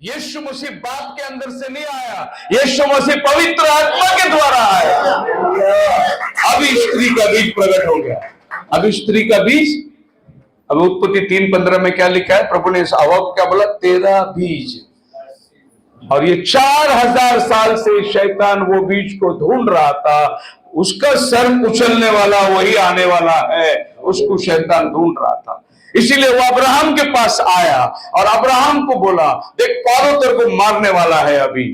यीशु मसीह बाप के अंदर से नहीं आया, यीशु मसीह पवित्र आत्मा के द्वारा आया। अभी स्त्री का बीज प्रकट हो गया। अभी स्त्री का बीज, अब उत्पत्ति 3:15 में क्या लिखा है? प्रभु ने इस हवा को क्या बोला? तेरा बीज। और ये 4000 साल से शैतान वो बीज को ढूंढ रहा था। उसका सर उछलने वाला वही आने वाला है, उसको शैतान ढूंढ रहा था। इसीलिए वो अब्राहम के पास आया और अब्राहम को बोला, देख पारो तेरे को मारने वाला है अभी,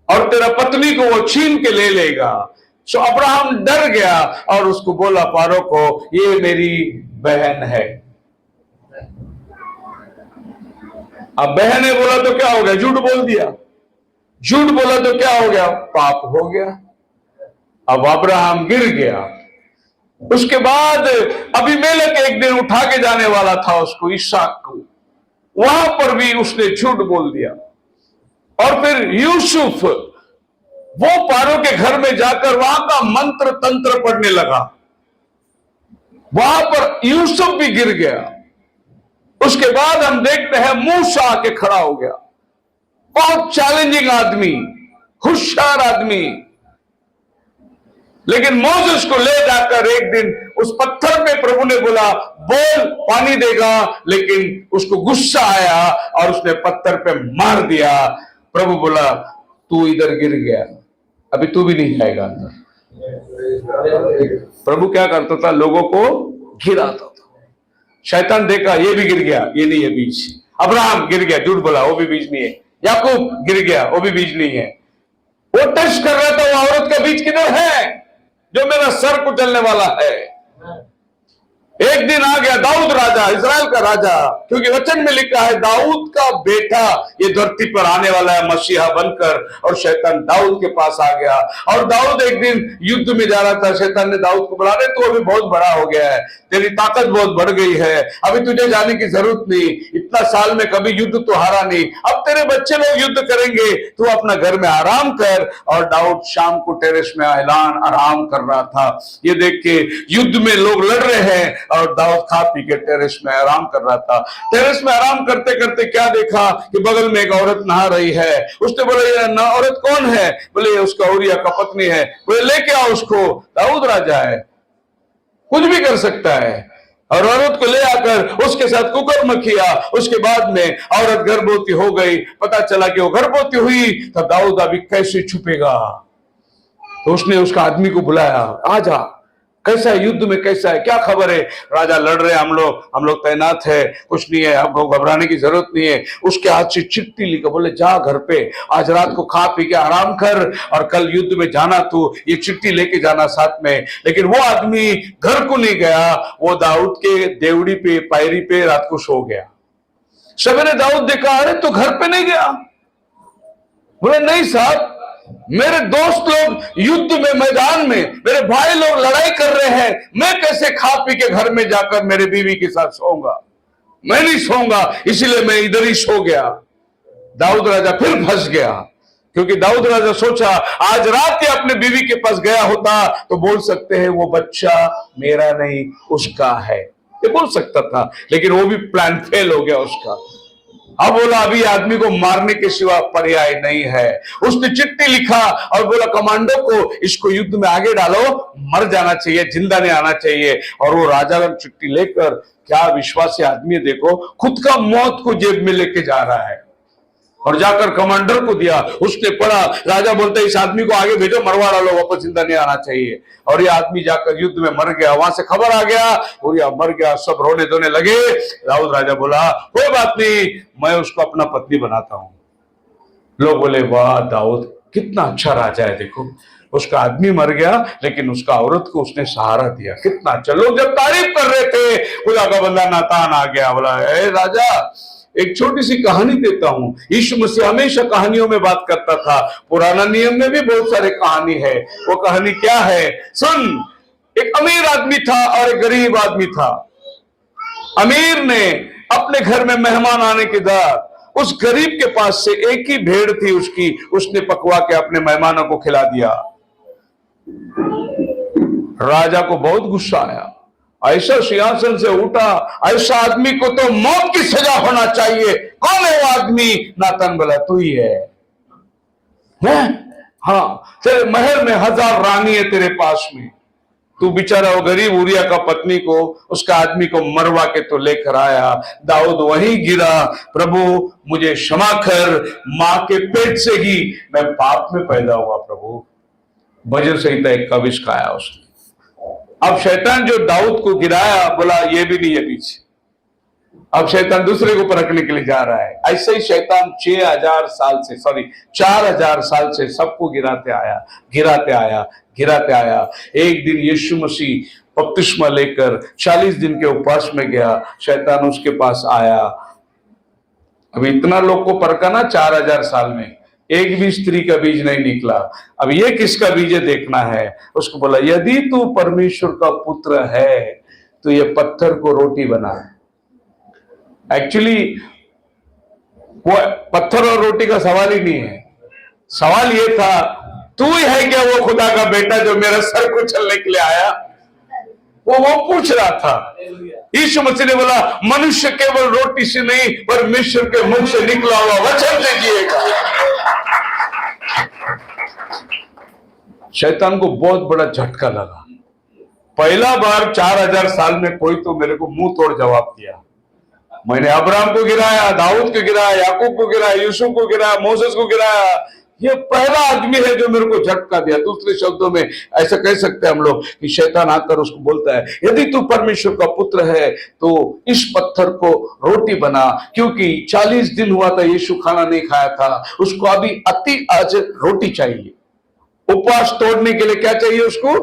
और तेरा पत्नी को वो छीन के ले लेगा। सो अब्राहम डर गया और उसको बोला पारो को, ये मेरी बहन है। अब बहन ने बोला तो क्या हो गया? झूठ बोल दिया। झूठ बोला तो क्या हो गया? पाप हो गया। अब अब्राहम गिर गया। उसके बाद अबीमेलेक एक दिन उठा के जाने वाला था उसको, इसहाक को, वहां पर भी उसने झूठ बोल दिया। और फिर यूसुफ वो पारो के घर में जाकर वहां का मंत्र तंत्र पढ़ने लगा। वहां पर यूसुफ भी गिर गया। उसके बाद हम देखते हैं मूसा आके खड़ा हो गया। बहुत चैलेंजिंग आदमी, होशियार आदमी, लेकिन मोसेस को ले जाकर एक दिन उस पत्थर पे प्रभु ने बोला बोल, पानी देगा, लेकिन उसको गुस्सा आया और उसने पत्थर पे मार दिया। प्रभु बोला तू इधर गिर गया, अभी तू भी नहीं जाएगा अंदर। प्रभु क्या करता था? लोगों को गिराता था। शैतान देखा ये भी गिर गया, ये नहीं है बीज। अब्राहम गिर गया, झूठ बोला, वो भी बीज नहीं है। याकूब गिर गया, वो भी बीज नहीं है। वो टेस्ट कर रहा था वो औरत का बीज किधर है जो मेरा सर कुचलने वाला है। एक दिन आ गया दाऊद राजा, इजराइल का राजा, क्योंकि वचन में लिखा है दाऊद का बेटा ये धरती पर आने वाला है मसीहा बनकर। और शैतान दाऊद के पास आ गया और दाऊद एक दिन युद्ध में जा रहा था। शैतान ने दाऊद को बुला, रहे तो अभी बहुत बड़ा हो गया है, तेरी ताकत बहुत बढ़ गई है, अभी तुझे जाने की जरूरत नहीं, इतना साल में कभी युद्ध तो हारा नहीं, अब तेरे बच्चे लोग युद्ध करेंगे, तू अपना घर में आराम कर। और दाऊद शाम को टेरेस में ऐलान आराम कर रहा था। ये देख के युद्ध में लोग लड़ रहे हैं और दाऊद खा पी के टेरेस में आराम कर रहा था। टेरेस में आराम करते करते क्या देखा कि बगल में एक औरत नहा रही है। उसने बोला ये औरत कौन है? बोले उसका उरिया का पत्नी है। बोले लेके आओ उसको, दाऊद राजा है, कुछ भी कर सकता है। और औरत को ले आकर उसके साथ कुकर्म किया। उसके बाद में औरत गर्भवती हो गई। पता चला कि वो गर्भवती हुई तो दाऊद अभी कैसे छुपेगा? तो उसने उसका आदमी को बुलाया, आजा, कैसा है युद्ध में, कैसा है, क्या खबर है? राजा लड़ रहे हैं, हम लोग तैनात है, कुछ नहीं है, आपको घबराने की जरूरत नहीं है। उसके हाथ से चिट्ठी लिखा, बोले जा घर पे, आज रात को खा पी के आराम कर और कल युद्ध में जाना, तू ये चिट्ठी लेके जाना साथ में। लेकिन वो आदमी घर को नहीं गया, वो दाऊद के देवड़ी पे पायरी पे रात को सो गया। सवेरे दाऊद देखा, अरे तू घर पे नहीं गया? बोले नहीं साहब, मेरे दोस्त लोग युद्ध में मैदान में, मेरे भाई लोग लड़ाई कर रहे हैं, मैं कैसे खा पी के घर में जाकर मेरे बीवी के साथ सोऊंगा? मैं नहीं सोऊंगा, इसीलिए मैं इधर ही सो गया। दाऊद राजा फिर फंस गया, क्योंकि दाऊद राजा सोचा आज रात ही अपने बीवी के पास गया होता तो बोल सकते हैं वो बच्चा मेरा नहीं उसका है, ये बोल सकता था। लेकिन वो भी प्लान फेल हो गया उसका। अब बोला अभी आदमी को मारने के सिवा पर्याय नहीं है। उसने चिट्ठी लिखा और बोला कमांडो को इसको युद्ध में आगे डालो, मर जाना चाहिए, जिंदा नहीं आना चाहिए। और वो राजा का चिट्ठी लेकर, क्या विश्वासी आदमी, देखो खुद का मौत को जेब में लेके जा रहा है और जाकर कमांडर को दिया। उसने पढ़ा, राजा बोलते इस आदमी को आगे भेजो, मरवा डालो, वापस जिंदा नहीं आना चाहिए। और ये आदमी जाकर युद्ध में मर गया। वहां से खबर आ गया उरिया मर गया, सब रोने धोने लगे। दाऊद राजा बोला कोई बात नहीं, मैं उसको अपना पत्नी बनाता हूं। लोग बोले वाह दाऊद कितना अच्छा राजा है, देखो उसका आदमी मर गया लेकिन उसका औरत को उसने सहारा दिया, कितना अच्छा। लोग जब तारीफ कर रहे थे, खुदा का बंदा नातान आ गया, बोला ए राजा एक छोटी सी कहानी देता हूं। यीशु मसीह हमेशा कहानियों में बात करता था, पुराना नियम में भी बहुत सारे कहानी है। वो कहानी क्या है सुन। एक अमीर आदमी था और एक गरीब आदमी था। अमीर ने अपने घर में मेहमान आने के बाद उस गरीब के पास से एक ही भेड़ थी उसकी, उसने पकवा के अपने मेहमानों को खिला दिया। राजा को बहुत गुस्सा आया ऐसा सिंहासन से उठा, ऐसा आदमी को तो मौत की सजा होना चाहिए। कौन है वो आदमी? नातान बोला तू ही है। हाँ, तेरे महल में 1000 रानी है तेरे पास में, तू बेचारा वो गरीब उरिया का पत्नी को, उसका आदमी को मरवा के तो लेकर आया। दाऊद वहीं गिरा, प्रभु मुझे क्षमा कर, मां के पेट से ही मैं पाप में पैदा हुआ प्रभु। भजन संहिता 21 का आया उसने। अब शैतान जो दाऊद को गिराया, बोला ये भी नहीं है पीछे। अब शैतान दूसरे को परखने के लिए जा रहा है। ऐसे ही शैतान 4000 साल से, सॉरी 4000 साल से सबको गिराते आया, गिराते आया, गिराते आया। एक दिन यीशु मसीह बपतिस्मा लेकर 40 दिन के उपवास में गया, शैतान उसके पास आया। अब इतना लोग को परखा ना 4000 साल में, एक भी स्त्री का बीज नहीं निकला। अब ये किसका बीज है देखना है। उसको बोला यदि तू परमेश्वर का पुत्र है तो ये पत्थर को रोटी बना। एक्चुअली वो पत्थर और रोटी का सवाल ही नहीं है। सवाल ये था, तू ही है क्या वो खुदा का बेटा जो मेरा सर कुचलने के लिए आया? वो पूछ रहा था। यीशु मसीह ने बोला मनुष्य केवल रोटी से नहीं, परमेश्वर के मुख से निकला हुआ वचन से जिएगा। शैतान को बहुत बड़ा झटका लगा। पहला बार 4000 साल में कोई तो मेरे को मुंह तोड़ जवाब दिया। मैंने अब्राहम को गिराया, दाऊद को गिराया, याकूब को गिराया, यूसुफ को गिराया, मोसेस को गिराया। ये पहला आदमी है जो मेरे को झटका दिया। दूसरे शब्दों में ऐसा कह सकते हैं हम लोग कि शैतान आकर उसको बोलता है यदि तू परमेश्वर का पुत्र है तो इस पत्थर को रोटी बना। क्योंकि 40 दिन हुआ था यीशु खाना नहीं खाया था, उसको अभी आज रोटी चाहिए। उपवास तोड़ने के लिए क्या चाहिए उसको?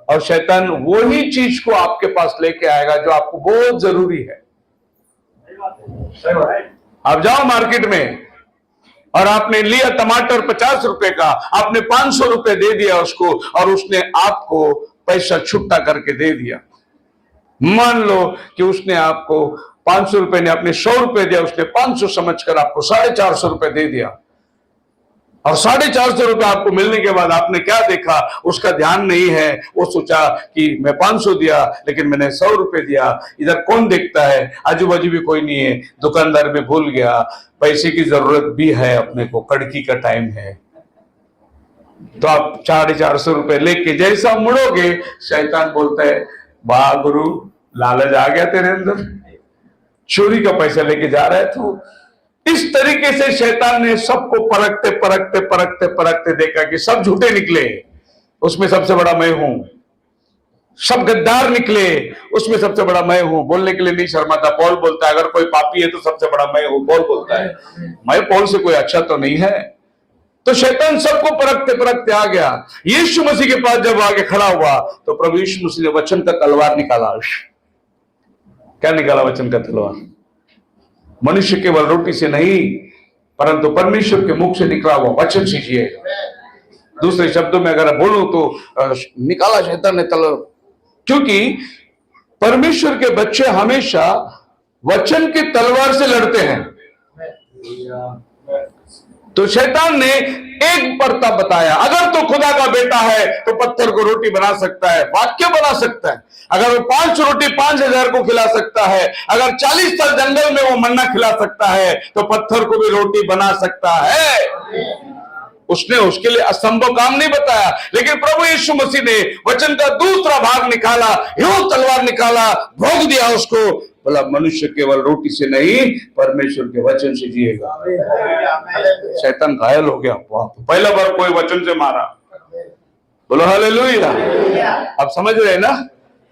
और शैतान वही चीज को आपके पास लेके आएगा जो आपको बहुत जरूरी है। आप जाओ मार्केट में और आपने लिया टमाटर 50 रुपए का, आपने 500 रुपए दे दिया उसको और उसने आपको पैसा छुट्टा करके दे दिया। मान लो कि उसने आपको 500 रुपए ने आपने 100 रुपए दिया, उसने 500 समझकर आपको 450 रुपए दे दिया। और 450 रुपए आपको मिलने के बाद आपने क्या देखा? उसका ध्यान नहीं है। वो सोचा कि मैं 500 दिया लेकिन मैंने 100 रुपए दिया। इधर कौन देखता है? आजू बाजू भी कोई नहीं है। दुकानदार भी भूल गया, पैसे की जरूरत भी है अपने को, कड़की का टाइम है। तो आप 450 रुपए लेके जैसा मुड़ोगे, शैतान बोलता है वाह गुरु, लालच आ गया तेरे अंदर, चोरी का पैसा लेके जा रहा है तू। इस तरीके से शैतान ने सबको परखते परखते परखते परखते देखा कि सब झूठे निकले, उसमें सबसे बड़ा मैं हूं। सब गद्दार निकले, उसमें सबसे बड़ा मैं हूं। बोलने के लिए नहीं शर्माता। पौल बोलता है अगर कोई पापी है तो सबसे बड़ा मैं हूं। पौल बोलता है मैं पौल से कोई अच्छा तो नहीं है। तो शैतान सबको परखते परखते आ गया। यीशु मसीह के पास जब आगे खड़ा हुआ तो प्रभु यीशु मसीह ने वचन का तलवार निकाला। क्या निकाला? वचन का तलवार। मनुष्य केवल रोटी से नहीं परंतु परमेश्वर के मुख से निकला हुआ वचन से जिएगा। दूसरे शब्दों में अगर बोलूं तो निकाला शैतान ने तलवार। क्योंकि परमेश्वर के बच्चे हमेशा वचन की तलवार से लड़ते हैं। तो शैतान ने एक परता बताया, अगर तो खुदा का बेटा है तो पत्थर को रोटी बना सकता है, वाक्य बना सकता है। अगर वो 5 रोटी 5000 को खिला सकता है, अगर 40 साल जंगल में वो मन्ना खिला सकता है तो पत्थर को भी रोटी बना सकता है। उसने उसके लिए असंभव काम नहीं बताया। लेकिन प्रभु यीशु मसीह ने वचन का दूसरा भाग निकाला, यूं तलवार निकाला, भोग दिया उसको, बोला मनुष्य केवल रोटी से नहीं परमेश्वर के वचन से जिएगा। शैतान घायल हो गया। पहला बार कोई वचन से मारा। बोलो हालेलुया। आप समझ रहे हैं ना?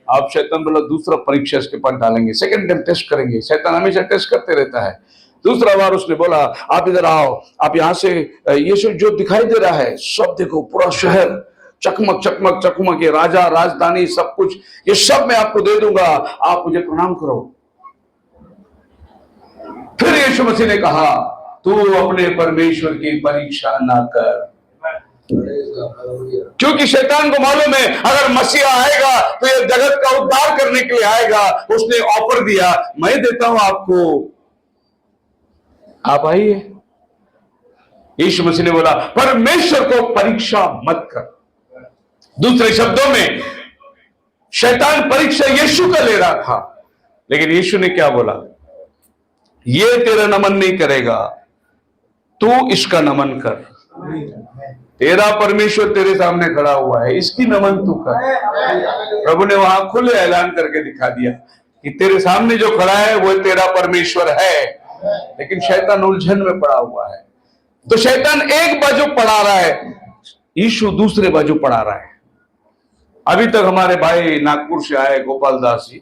आप शैतान बोला दूसरा परीक्षा इसके पास डालेंगे, सेकंड टाइम टेस्ट करेंगे। शैतान हमेशा टेस्ट करते रहता है। दूसरा बार उसने बोला आप इधर आओ, आप यहां से ये सब जो दिखाई दे रहा है सब देखो, पूरा शहर चकमक चकमक चकमक, ये राजा राजधानी सब कुछ, ये सब मैं आपको दे दूंगा, आप मुझे प्रणाम करो। फिर यीशु मसीह ने कहा तू अपने परमेश्वर की परीक्षा ना कर। क्योंकि शैतान को मालूम है अगर मसीहा आएगा तो ये जगत का उद्धार करने के लिए आएगा। उसने ऑफर दिया मैं देता हूं आपको, आप आइए। यीशु मसीह ने बोला परमेश्वर को परीक्षा मत कर। दूसरे शब्दों में शैतान परीक्षा यीशु का ले रहा था, लेकिन यीशु ने क्या बोला? ये तेरा नमन नहीं करेगा, तू इसका नमन कर। तेरा परमेश्वर तेरे सामने खड़ा हुआ है, इसकी नमन तू कर। प्रभु ने वहां खुले ऐलान करके दिखा दिया कि तेरे सामने जो खड़ा है वो तेरा परमेश्वर है, लेकिन शैतान उलझन में पड़ा हुआ है। तो शैतान एक बाजू पढ़ा रहा है, यीशु दूसरे बाजू पढ़ा रहा है। अभी तक हमारे भाई नागपुर से आए गोपाल दास जी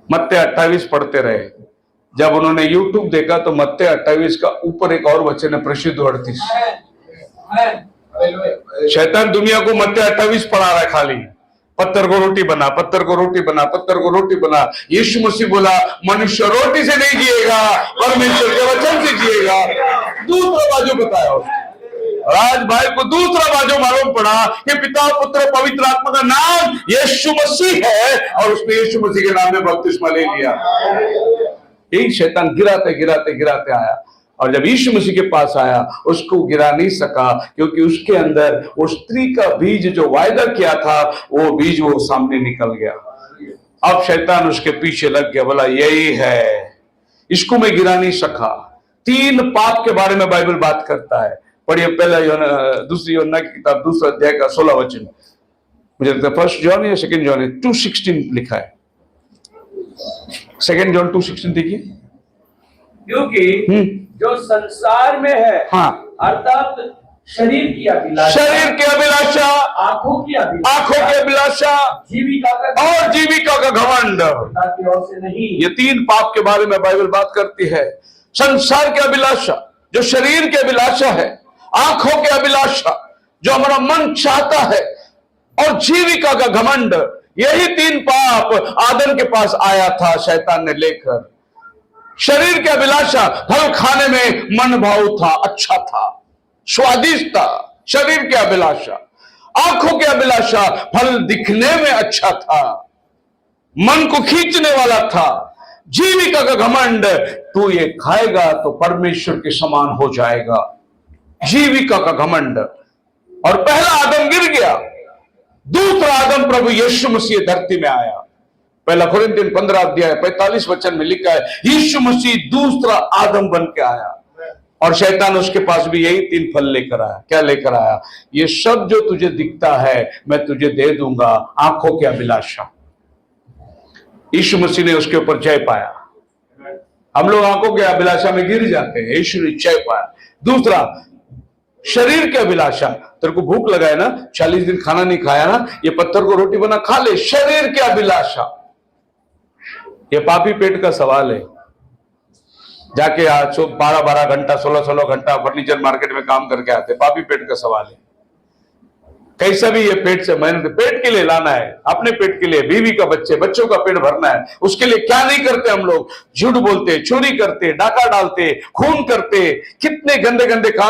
मत्ते 28 पढ़ते रहे। जब उन्होंने यूट्यूब देखा तो मत्ते 28 का ऊपर एक और वचन है, प्रसिद्ध 38। शैतान दुनिया को मत्ते 28 पढ़ा रहा है, खाली पत्थर को रोटी बना, पत्थर को रोटी बना, पत्थर को रोटी बना। यीशु मसीह बोला मनुष्य रोटी से नहीं जिएगा, परमेश्वर के वचन से जिएगा। दूसरा बाजू बताया उसने। और आज भाई को दूसरा बाजू मालूम पड़ा कि पिता पुत्र पवित्र आत्मा का नाम यीशु मसीह है, और उसने यीशु मसीह के नाम में बपतिस्मा ले लिया। यही शैतान गिराते गिराते गिराते आया, और जब यीशु मसीह के पास आया उसको गिरा नहीं सका, क्योंकि उसके अंदर वो स्त्री का बीज जो वायदा किया था वो बीज वो सामने निकल गया। अब शैतान उसके पीछे लग गया, बोला यही है, इसको मैं गिरा नहीं सका। 3 पाप के बारे में बाइबल बात करता है। पढ़िए पहला दूसरी यूहन्ना की किताब 2 अध्याय का 16 वचन। मुझे लगता है 1 जॉन या 2 जॉन है, 2:16 लिखा है। 2 जॉन 2:16 देखिए। क्योंकि जो संसार में है, हाँ, अर्थात शरीर की अभिलाषा, आंखों की अभिलाषा, जीविका का घमंड, की ओर से नहीं। ये 3 पाप के बारे में बाइबल बात करती है। संसार की अभिलाषा, जो शरीर की अभिलाषा है, आंखों की अभिलाषा, जो हमारा मन चाहता है, और जीविका का घमंड, यही 3 पाप आदम के पास आया था शैतान ने लेकर। शरीर की अभिलाषा, फल खाने में मन भाव था, अच्छा था, स्वादिष्ट था। शरीर की अभिलाषा। आंखों की अभिलाषा, फल दिखने में अच्छा था, मन को खींचने वाला था। जीविका का घमंड, तू ये खाएगा तो परमेश्वर के समान हो जाएगा। जीविका का घमंड। और पहला आदम गिर गया, दूसरा आदम प्रभु यीशु मसीह धरती में आया। पहला कुरिन्थियन 15 अध्याय 45 वचन में लिखा है, यीशु मसीह दूसरा आदम बन के आया, और शैतान उसके पास भी यही 3 फल लेकर आया। क्या लेकर आया? ये सब जो तुझे दिखता है मैं तुझे दे दूंगा। आंखों की अभिलाषा, यीशु मसीह ने उसके ऊपर जय पाया। हम लोग आंखों की अभिलाषा में गिर जाते हैं, यीशु ने जय पाया। दूसरा, शरीर की अभिलाषा, तेरे को भूख लगा है ना, 40 दिन खाना नहीं खाया ना, ये पत्थर को रोटी बना खा ले। शरीर की अभिलाषा, ये पापी पेट का सवाल है। जाके आज 12-12 घंटा 16-16 घंटा फर्नीचर मार्केट में काम करके आते, पापी पेट का सवाल है। कैसा भी ये पेट से मेहनत, पेट के लिए लाना है, अपने पेट के लिए, बीवी का बच्चों का पेट भरना है, उसके लिए क्या नहीं करते हम लोग। झूठ बोलते, चोरी करते, डाका डालते, खून करते, कितने गंदे गंदे काम